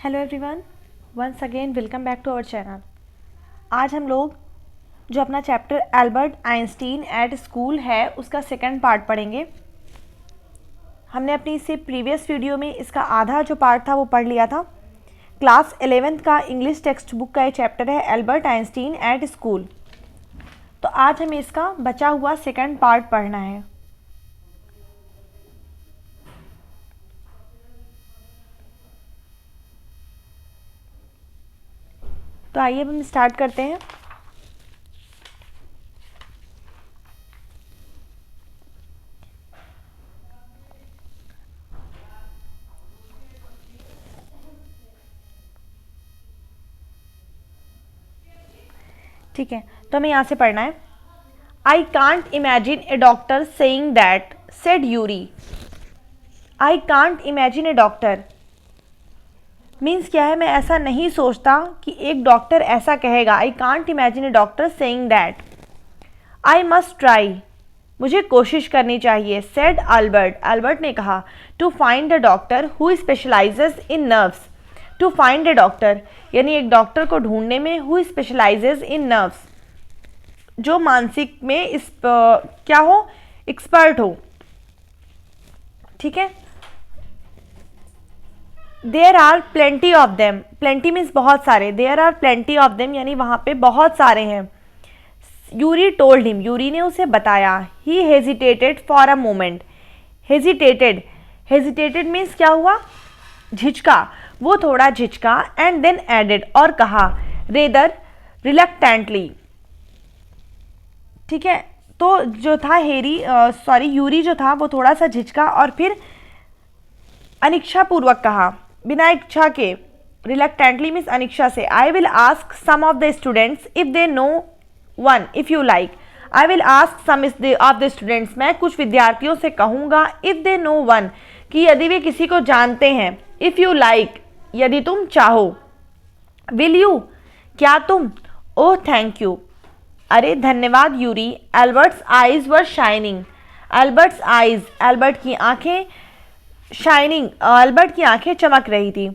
Hello everyone, once again welcome back to our channel. आज हम लोग जो अपना chapter Albert Einstein at school है उसका सेकंड पार्ट पढ़ेंगे। हमने अपनी इससे प्रीवियस वीडियो में इसका आधा जो पार्ट था वो पढ़ लिया था। क्लास 11th का इंग्लिश टेक्स्ट बुक का ये चैप्टर है एल्बर्ट आइंस्टीन एट स्कूल। तो आज हमें इसका बचा हुआ सेकंड पार्ट पढ़ना है। तो आइए अब हम स्टार्ट करते हैं। ठीक है, तो हमें यहाँ से पढ़ना है। आई can't imagine a doctor saying that, said Yuri. I can't imagine a doctor means क्या है, मैं ऐसा नहीं सोचता कि एक डॉक्टर ऐसा कहेगा। I can't imagine a doctor saying that. I must try, मुझे कोशिश करनी चाहिए। सेड अल्बर्ट, अल्बर्ट ने कहा। To find a doctor who specialises in nerves. To find a doctor यानी एक डॉक्टर को ढूंढने में हु स्पेशलाइजेज इन नर्व्स, जो मानसिक में क्या हो, एक्सपर्ट हो। ठीक है। There are plenty of them, plenty means बहुत सारे, there are plenty of them यानी वहाँ पे बहुत सारे हैं। यूरी टोल्ड हिम, यूरी ने उसे बताया। He hesitated for a moment, hesitated, hesitated means क्या हुआ, झिझका, वो थोड़ा झिझका। एंड देन एडेड, और कहा, रेदर रिलक्टेंटली। ठीक है, तो जो था यूरी जो था वो थोड़ा सा झिझका और फिर अनिच्छा पूर्वक कहा, बिना इच्छा के। रिलक्टेंटली मीन्स अनिच्छा से। I will ask some of the students if they know one if you like. I will ask some of the students, मैं कुछ विद्यार्थियों से कहूँगा, इफ दे नो वन कि यदि वे किसी को जानते हैं, इफ यू लाइक यदि तुम चाहो, विल यू क्या तुम, ओह थैंक यू अरे धन्यवाद Yuri. Albert's eyes were shining, Albert's eyes Albert की आंखें, शाइनिंग एल्बर्ट की आंखें चमक रही थी।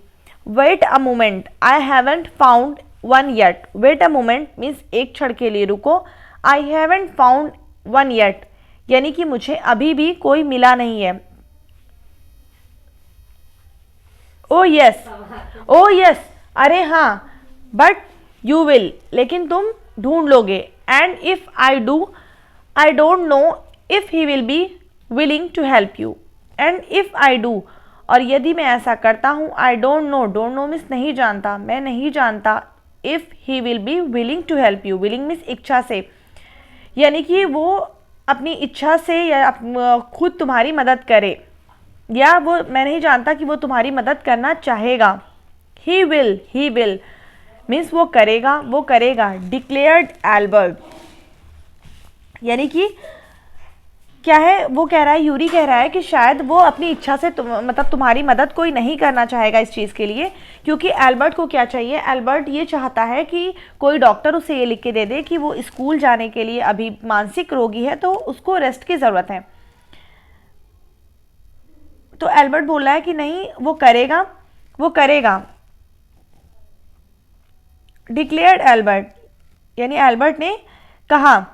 Wait a moment I haven't found one yet. Wait a moment means एक क्षण के लिए रुको। I haven't found one yet यानी कि मुझे अभी भी कोई मिला नहीं है। ओ यस, ओ यस अरे हाँ, बट यू विल लेकिन तुम ढूंढ लोगे। And if I do I don't know if he will be willing to help you. And if I do और यदि मैं ऐसा करता हूँ, I don't know, don't know means नहीं जानता, मैं नहीं जानता। If he will be willing to help you, willing means इच्छा से, यानी कि वो अपनी इच्छा से या खुद तुम्हारी मदद करे, या वो मैं नहीं जानता कि वो तुम्हारी मदद करना चाहेगा। ही विल मीन्स वो करेगा, वो करेगा। डिक्लेयर्ड एल्बर्ट यानी कि क्या है, वो कह रहा है, यूरी कह रहा है कि शायद वो अपनी इच्छा से मतलब तुम्हारी मदद कोई नहीं करना चाहेगा इस चीज़ के लिए, क्योंकि एल्बर्ट को क्या चाहिए, एल्बर्ट ये चाहता है कि कोई डॉक्टर उसे ये लिख के दे दे कि वो स्कूल जाने के लिए अभी मानसिक रोगी है तो उसको रेस्ट की ज़रूरत है। तो एल्बर्ट बोल रहा है कि नहीं, वो करेगा, वो करेगा। डिक्लेयर्ड एल्बर्ट यानी एल्बर्ट ने कहा,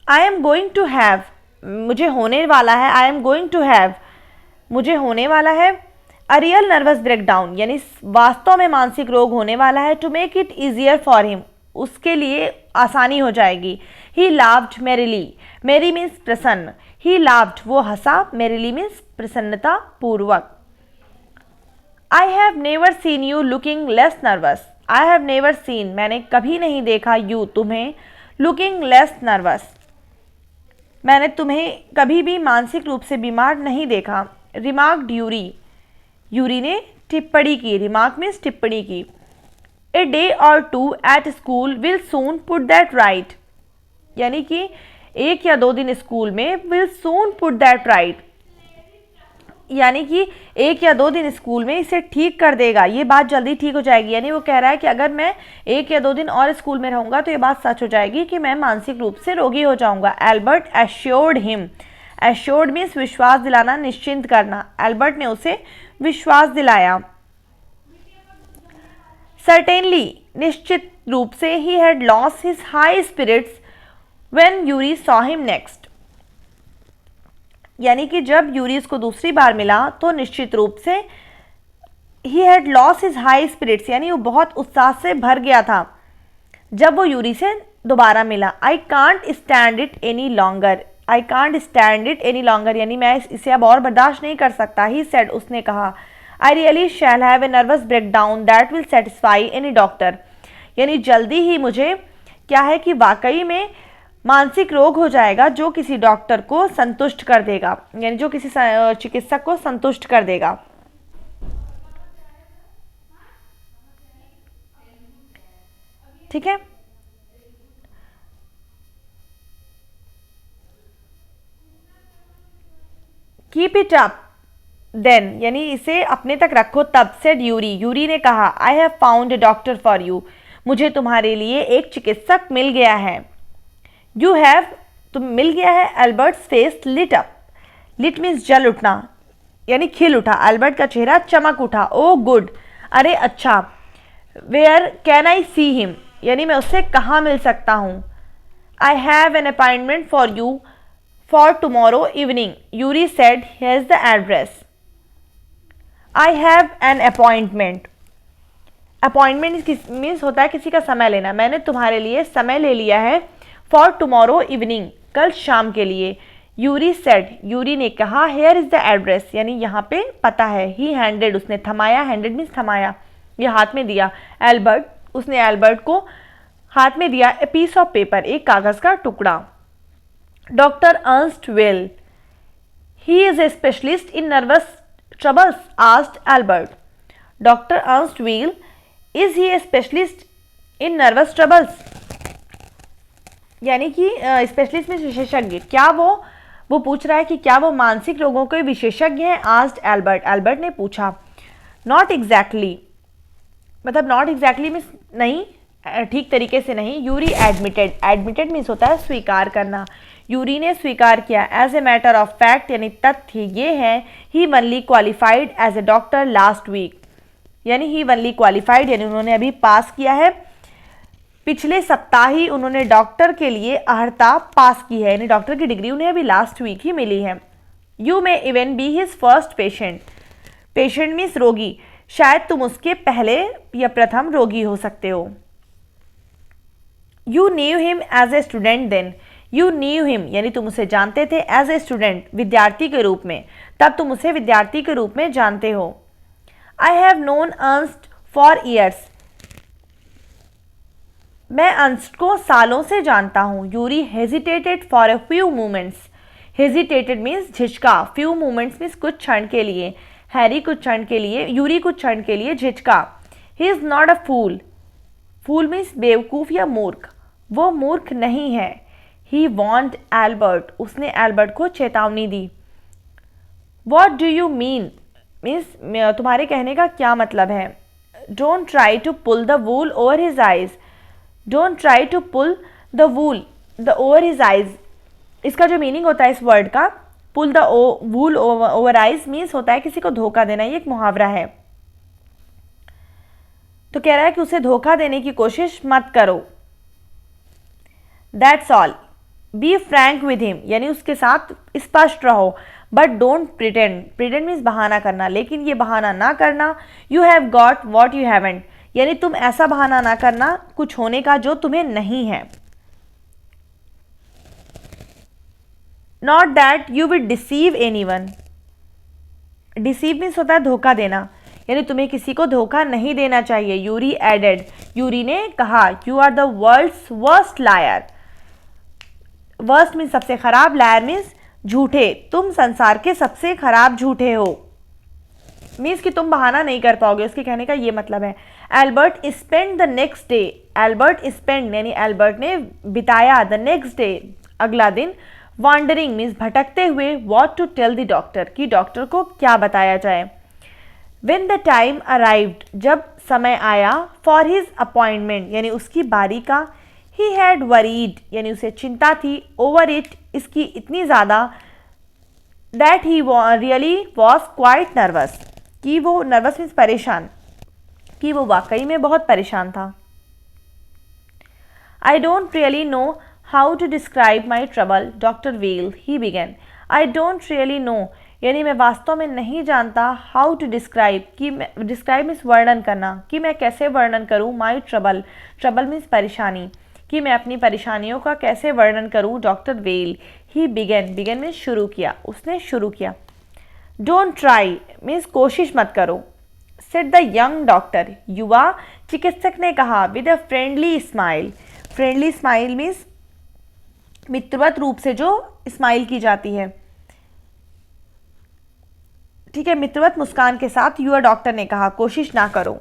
I am going to have, मुझे होने वाला है, I am going to have मुझे होने वाला है, अ रियल नर्वस ब्रेकडाउन यानी वास्तव में मानसिक रोग होने वाला है। To make it easier for him, उसके लिए आसानी हो जाएगी। ही लाव्ड मेरिली, मेरी मीन्स प्रसन्न, ही लाव्ड वो हंसा, मेरिली मीन्स प्रसन्नता पूर्वक। I have never seen you looking less nervous, I have never seen मैंने कभी नहीं देखा, यू तुम्हें, लुकिंग लेस नर्वस मैंने तुम्हें कभी भी मानसिक रूप से बीमार नहीं देखा। रिमार्क्ड यूरी, यूरी ने टिप्पणी की, रिमार्क मीन्स टिप्पणी की। A day or two at school will soon put that right यानी कि एक या दो दिन स्कूल में, will soon put that right यानी कि एक या दो दिन स्कूल में इसे ठीक कर देगा, ये बात जल्दी ठीक हो जाएगी। यानी वो कह रहा है कि अगर मैं एक या दो दिन और स्कूल में रहूँगा तो ये बात सच हो जाएगी कि मैं मानसिक रूप से रोगी हो जाऊँगा। Albert assured him, assured means विश्वास दिलाना, निश्चिंत करना। एल्बर्ट ने उसे विश्वास दिलाया। सर्टेनली, निश्चित रूप से, he had lost his high spirits when Yuri saw him next. यानी कि जब यूरी उसको दूसरी बार मिला तो निश्चित रूप से he had lost his high spirits, यानी वो बहुत उत्साह से भर गया था जब वो यूरी से दोबारा मिला। I can't stand it any longer, I can't stand it any longer, यानी मैं इसे अब और बर्दाश्त नहीं कर सकता। ही सेड, उसने कहा, I really shall have a nervous breakdown that will satisfy any doctor, यानी जल्दी ही मुझे क्या है कि वाकई में मानसिक रोग हो जाएगा जो किसी डॉक्टर को संतुष्ट कर देगा, यानी जो किसी चिकित्सक को संतुष्ट कर देगा। ठीक है, कीप इट अप देन, यानी इसे अपने तक रखो तब। सेड यूरी, यूरी ने कहा, I have found a doctor for you, मुझे तुम्हारे लिए एक चिकित्सक मिल गया है। यू हैव, तुम मिल गया है। Albert's face lit up, lit means जल उठना, यानी खिल उठा। एल्बर्ट का चेहरा चमक उठा। ओ गुड, अरे अच्छा। Where can I see him, यानी मैं उससे कहाँ मिल सकता हूँ। I have an appointment for you for tomorrow evening, Yuri said, here is the address. I have an appointment, appointment means होता है किसी का समय लेना। मैंने तुम्हारे लिए समय ले लिया है फॉर टुमारो इवनिंग, कल शाम के लिए। यूरी सेड, यूरी ने कहा, हेयर इज द एड्रेस, यानी यहाँ पे पता है। ही हैंडेड, उसने थमाया, हैंडेड मीन्स थमाया, ये हाथ में दिया। एल्बर्ट, उसने एल्बर्ट को हाथ में दिया ए पीस ऑफ पेपर, एक कागज का टुकड़ा। Doctor Ernst well, he is a specialist in nervous troubles, asked Albert. Doctor Ernst well, is he A specialist in nervous troubles, यानी कि स्पेशलिस्ट में विशेषज्ञ, क्या वो पूछ रहा है कि क्या वो मानसिक रोगों के विशेषज्ञ हैं। आस्क्ड एल्बर्ट, एल्बर्ट ने पूछा। नॉट एग्जैक्टली, मतलब नॉट एग्जैक्टली मीन्स नहीं, ठीक तरीके से नहीं। यूरी एडमिटेड, एडमिटेड मीन्स होता है स्वीकार करना। यूरी ने स्वीकार किया। As a matter of fact, यानी तथ्य ये है, he only qualified as a doctor last week, यानी ही वनली क्वालिफाइड, यानी उन्होंने अभी पास किया है, पिछले सप्ताह ही उन्होंने डॉक्टर के लिए अर्हता पास की है, यानी डॉक्टर की डिग्री उन्हें अभी लास्ट वीक ही मिली है। You may even be his first patient, patient means रोगी, शायद तुम उसके पहले या प्रथम रोगी हो सकते हो। You knew him as a student then, you knew him, यानी तुम उसे जानते थे, एज ए स्टूडेंट, विद्यार्थी के रूप में, तब तुम उसे विद्यार्थी के रूप में जानते हो। I have known Ernst for years, मैं अर्नस्ट को सालों से जानता हूँ। Yuri hesitated for a few moments, hesitated means झिझका, फ्यू मोमेंट्स मीन्स कुछ क्षण के लिए, हैरी कुछ क्षण के लिए, यूरी कुछ क्षण के लिए झिझका। He is not a fool, fool means बेवकूफ या मूर्ख, वो मूर्ख नहीं है। ही वॉन्ट एल्बर्ट, उसने एल्बर्ट को चेतावनी दी। What do you mean means तुम्हारे कहने का क्या मतलब है। Don't try to pull the wool over his eyes, don't try to pull the wool the over his eyes, इसका जो मीनिंग होता है इस वर्ड का, pull the wool over eyes means होता है किसी को धोखा देना, ये एक मुहावरा है। तो कह रहा है कि उसे धोखा देने की कोशिश मत करो। That's all, be frank with him, यानी उसके साथ स्पष्ट रहो। But don't pretend, pretend means बहाना करना, लेकिन ये बहाना ना करना। You have got what you haven't, यानी तुम ऐसा बहाना ना करना कुछ होने का जो तुम्हें नहीं है। Not that you will deceive any one, deceive means होता है धोखा देना, यानी तुम्हें किसी को धोखा नहीं देना चाहिए। यूरी एडेड, यूरी ने कहा, you are the world's worst liar, worst means सबसे खराब, लायर मीन्स झूठे, तुम संसार के सबसे खराब झूठे हो, मीन्स कि तुम बहाना नहीं कर पाओगे, उसके कहने का ये मतलब है। Albert spend the next day, Albert spend यानी एल्बर्ट ने बिताया, द नेक्स्ट डे अगला दिन, वॉन्डरिंग मीन्स भटकते हुए, what to tell the doctor कि डॉक्टर को क्या बताया जाए। When the time arrived, जब समय आया, for his appointment यानी उसकी बारी का, he had worried यानी उसे चिंता थी, over it इसकी इतनी ज़्यादा, that he really was quite nervous कि वो nervous means परेशान, कि वो वाकई में बहुत परेशान था। I don't really know how to describe my trouble, Dr. Weil, he began. I don't really know, यानी मैं वास्तव में नहीं जानता how to describe, कि describe मीन्स वर्णन करना, कि मैं कैसे वर्णन करूँ my trouble, trouble मीन्स परेशानी, कि मैं अपनी परेशानियों का कैसे वर्णन करूँ doctor well. He began, began means शुरू किया, उसने शुरू किया। डोंट ट्राई मीन्स कोशिश मत करो। सेड द यंग डॉक्टर, युवा चिकित्सक ने कहा with a friendly smile. Friendly smile means मित्रवत रूप से जो स्माइल की जाती है, ठीक है, मित्रवत मुस्कान के साथ युवा डॉक्टर ने कहा कोशिश ना करो।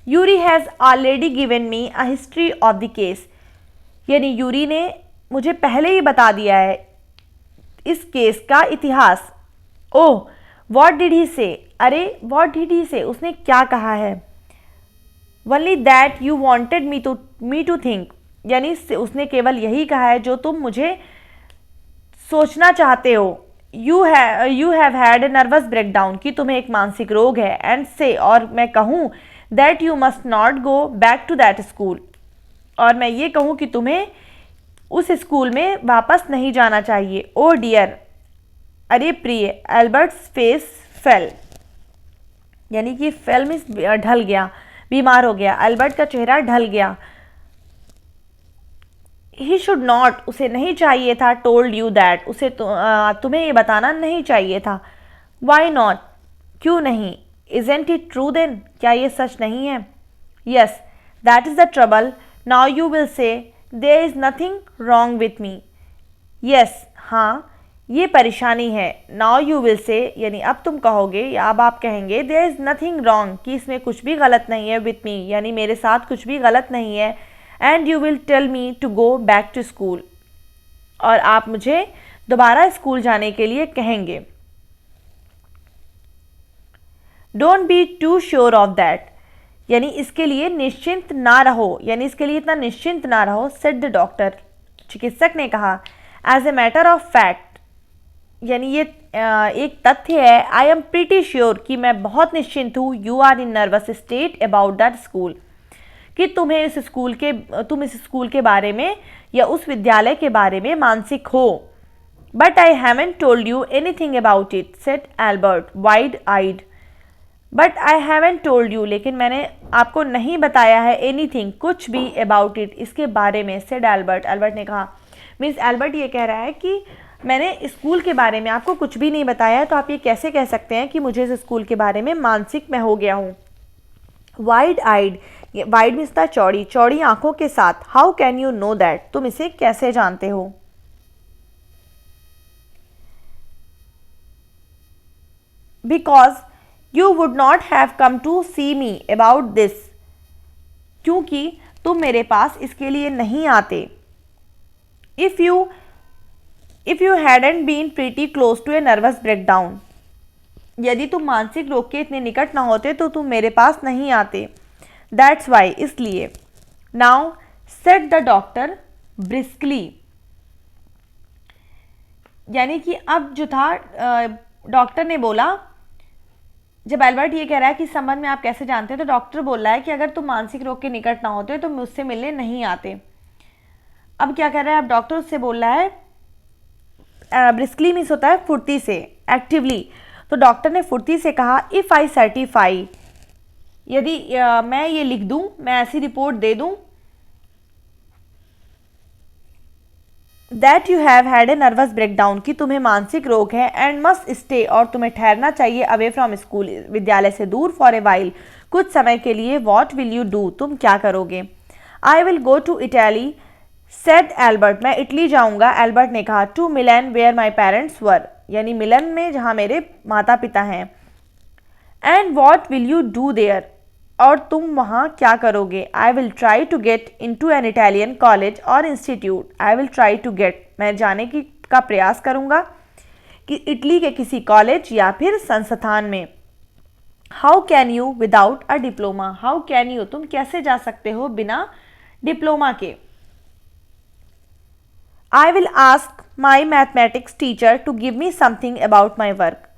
Yuri has already given me a history of the case, यानी यूरी ने मुझे पहले ही बता दिया है इस केस का इतिहास। ओह व्हाट डिड ही से, अरे व्हाट डिड ही से, उसने क्या कहा है। Only that you wanted me to think, यानी उसने केवल यही कहा है जो तुम मुझे सोचना चाहते हो। You have had a nervous breakdown, कि तुम्हें एक मानसिक रोग है। एंड से, और मैं कहूँ that you must not go back to that school, और मैं ये कहूँ कि तुम्हें उस स्कूल में वापस नहीं जाना चाहिए। ओ डियर, अरे प्रिय। एल्बर्ट्स फेस फेल, यानी कि फेल मीन्स ढल गया, बीमार हो गया। एल्बर्ट का चेहरा ढल गया। ही शुड नॉट, उसे नहीं चाहिए था। टोल्ड यू दैट, उसे तुम्हें ये बताना नहीं चाहिए था। वाई नॉट, क्यों नहीं। इजेंट इट ट्रू देन, क्या ये सच नहीं है। Yes that is the trouble, now you will say there is nothing wrong with me. Yes हाँ, ये परेशानी है। नाउ यू विल से, यानी अब तुम कहोगे या अब आप कहेंगे देयर इज़ नथिंग रॉन्ग, कि इसमें कुछ भी गलत नहीं है। विथ मी, यानी मेरे साथ कुछ भी गलत नहीं है। And you will tell me to go back to school, और आप मुझे दोबारा स्कूल जाने के लिए कहेंगे। Don't be too sure of that, यानी इसके लिए निश्चिंत ना रहो, यानी इसके लिए इतना निश्चिंत ना रहो। सेड द डॉक्टर, चिकित्सक ने कहा। As a matter of fact, यानी ये एक तथ्य है। आई एम प्रीटी श्योर, कि मैं बहुत निश्चिंत हूँ। You are in nervous state about that school, कि तुम इस स्कूल के बारे में या उस विद्यालय के बारे में मानसिक हो। But I haven't told you anything about it, said Albert wide eyed. But I haven't told you, लेकिन मैंने आपको नहीं बताया है एनीथिंग, कुछ भी अबाउट इट, इसके बारे में। सेड एल्बर्ट, एल्बर्ट ने कहा। मीन्स एल्बर्ट ये कह रहा है कि मैंने स्कूल के बारे में आपको कुछ भी नहीं बताया है, तो आप ये कैसे कह सकते हैं कि मुझे इस स्कूल के बारे में मानसिक मैं हो गया हूँ। वाइड आइड, वाइड मीन्स था चौड़ी, चौड़ी आंखों के साथ। How can you know that, तुम इसे कैसे जानते हो। Because you would not have come to see me about this, क्योंकि तुम मेरे पास इसके लिए नहीं आते। If you hadn't been pretty close to a nervous breakdown, यदि तुम मानसिक रोग के इतने निकट ना होते तो तुम मेरे पास नहीं आते। दैट्स वाई, इसलिए। Now said the doctor briskly, यानी कि अब जो था डॉक्टर ने बोला, जब एल्बर्ट ये कह रहा है कि इस संबंध में आप कैसे जानते हैं, तो डॉक्टर बोल रहा है कि अगर तुम मानसिक रोग के निकट ना होते तो मुझसे मिलने नहीं आते। अब क्या कर रहा है, अब डॉक्टर उससे बोल रहा है, ब्रिस्कली मीन्स होता है फुर्ती से, एक्टिवली। तो डॉक्टर ने फुर्ती से कहा इफ़ आई सर्टिफाई, यदि मैं ये लिख दूं, मैं ऐसी रिपोर्ट दे दूं that you have had a nervous breakdown, कि तुम्हें मानसिक रोग है। एंड मस्ट स्टे, और तुम्हें ठहरना चाहिए। अवे फ्रॉम स्कूल, विद्यालय से दूर। फॉर ए वाइल, कुछ समय के लिए। वॉट विल यू डू, तुम क्या करोगे। I will go to Italy, said Albert, मैं इटली जाऊंगा। एल्बर्ट ने कहा। To Milan where my parents were, यानी मिलन में जहाँ मेरे माता पिता हैं। And what will you do there, और तुम वहाँ क्या करोगे। I will try to get into an Italian college और institute. I will try to get, मैं जाने का प्रयास करूँगा कि इटली के किसी कॉलेज या फिर संस्थान में। How can you without a diploma, how can you, तुम कैसे जा सकते हो बिना डिप्लोमा के। I will ask my mathematics teacher to give me something about my work.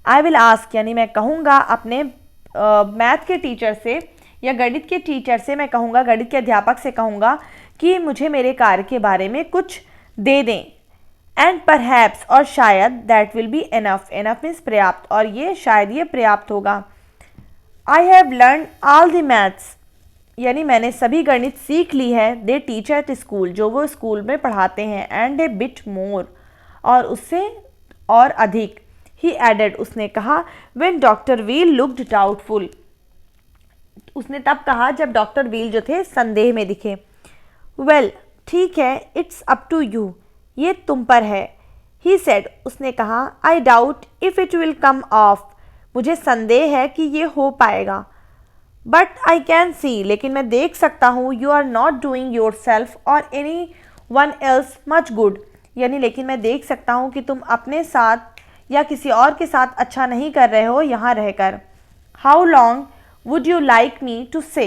I will ask, यानी मैं कहूँगा अपने मैथ के टीचर से या गणित के टीचर से मैं कहूँगा, गणित के अध्यापक से कहूँगा कि मुझे मेरे कार्य के बारे में कुछ दे दें। एंड परहैप्स, और शायद, that will be enough, enough means पर्याप्त, और ये शायद ये पर्याप्त होगा। I have learn all the maths, यानी मैंने सभी गणित सीख ली है। दे टीच एट स्कूल, जो वो स्कूल में पढ़ाते हैं। एंड ए बिट मोर, और उससे और अधिक। ही एडेड, उसने कहा। When doctor wheel looked doubtful, उसने तब कहा जब डॉक्टर व्हील जो थे संदेह में दिखे। वेल, ठीक है, इट्स अप टू यू, ये तुम पर है। ही सेड, उसने कहा। I doubt if it will come of, मुझे संदेह है कि ये हो पाएगा। बट आई कैन सी, लेकिन मैं देख सकता हूँ। You are not doing yourself or anyone else much good, यानी लेकिन मैं देख सकता हूँ कि तुम अपने साथ या किसी और के साथ अच्छा नहीं कर रहे हो यहाँ रहकर। How long would you like me to say,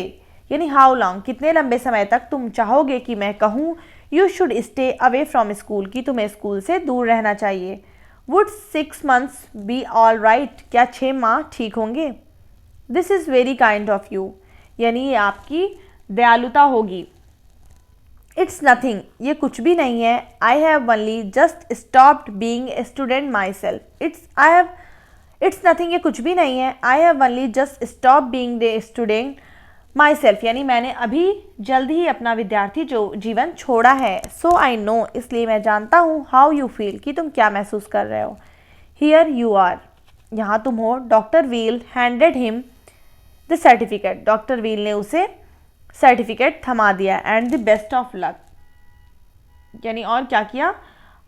यानी हाउ लॉन्ग, कितने लंबे समय तक तुम चाहोगे कि मैं कहूँ। You should stay away from school, कि तुम्हें स्कूल से दूर रहना चाहिए। Would 6 months be all right, क्या 6 माह ठीक होंगे। This is very kind of you, यानी ये आपकी दयालुता होगी। इट्स नथिंग, ये कुछ भी नहीं है। I have only just stopped being a student my self. It's nothing, ये कुछ भी नहीं है। I have only just stop being a student my self, यानी मैंने अभी जल्द ही अपना विद्यार्थी जो जीवन छोड़ा है। सो आई नो, इसलिए मैं जानता हूँ। हाउ यू फील, कि तुम क्या महसूस कर रहे हो। हियर यू आर, यहाँ तुम हो। Doctor wheel handed him the certificate, doctor wheel ने उसे सर्टिफिकेट थमा दिया। And the best of luck, यानी और क्या किया,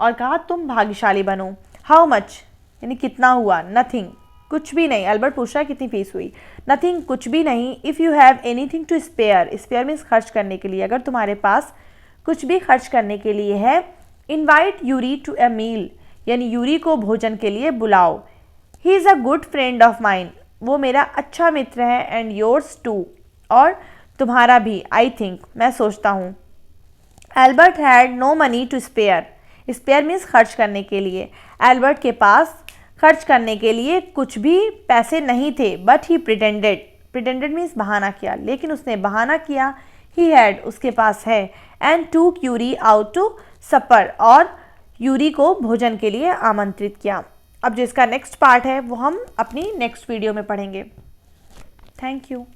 और कहा तुम भाग्यशाली बनो। हाउ मच, यानी कितना हुआ। नथिंग, कुछ भी नहीं। अल्बर्ट पूछ रहा है कितनी फीस हुई। नथिंग, कुछ भी नहीं। If you have anything to spare, spare means खर्च करने के लिए, अगर तुम्हारे पास कुछ भी खर्च करने के लिए है। इन्वाइट यूरी टू ए मील, यानी यूरी को भोजन के लिए बुलाओ। He is a good friend of mine, वो मेरा अच्छा मित्र है। एंड योर्स टू, और तुम्हारा भी। आई थिंक, मैं सोचता हूँ। Albert had no money to spare, spare means खर्च करने के लिए। एल्बर्ट के पास खर्च करने के लिए कुछ भी पैसे नहीं थे। But he pretended, pretended means बहाना किया, लेकिन उसने बहाना किया। ही हैड, उसके पास है। एंड टूक यूरी आउट टू सपर, और यूरी को भोजन के लिए आमंत्रित किया। अब जो इसका नेक्स्ट पार्ट है वो हम अपनी नेक्स्ट वीडियो में पढ़ेंगे। Thank you.